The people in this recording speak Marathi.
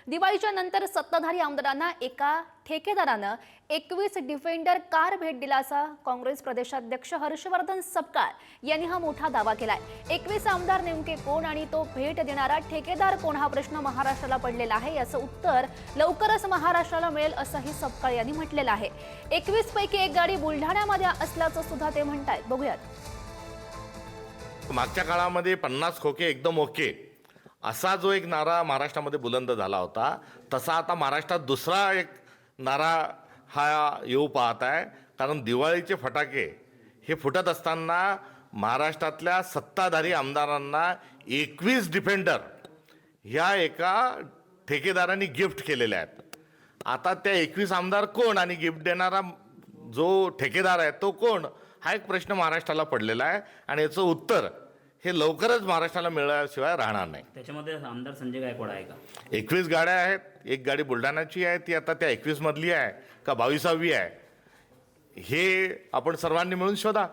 दिवाळीच्या नंतर सत्ताधारी आमदारांना एका ठेकेदारानं 21 डिफेंडर कार भेट दिल्याचा काँग्रेस प्रदेशाध्यक्ष हर्षवर्धन सपकाळ यांनी हा मोठा दावा केलाय। 21 आमदार नेमके कोण आणि तो भेट देणारा ठेकेदार कोण हा प्रश्न महाराष्ट्राला पडलेला आहे। याचं उत्तर लवकरच महाराष्ट्राला मिळेल असंही सपकाळ यांनी म्हटलेलं आहे। 21 पैकी एक गाडी बुलढाण्यामध्ये असल्याचं सुद्धा ते म्हणतायत। बघूयात। मागच्या काळामध्ये 50 खोके एकदम ओके असा जो एक नारा महाराष्ट्रामध्ये बुलंद झाला होता, तसा आता महाराष्ट्रात दुसरा एक नारा हा येऊ पाहत आहे। कारण दिवाळीचे फटाके हे फुटत असताना महाराष्ट्रातल्या सत्ताधारी आमदारांना 21 डिफेंडर ह्या एका ठेकेदारांनी गिफ्ट केलेल्या आहेत। आता त्या 21 आमदार कोण आणि गिफ्ट देणारा जो ठेकेदार आहे तो कोण, हा एक प्रश्न महाराष्ट्राला पडलेला आहे आणि याचं उत्तर हे लवकरच महाराष्ट्राला मिळाल्याशिवाय राहणार नाही। त्याच्यामध्ये आमदार संजय गायकवाड आहे का? 21 गाड्या आहेत, एक गाडी बुलढाण्याची आहे, ती आता त्या 21 मधली आहे का 22वी आहे, हे आपण सर्वांनी मिळून शोधा।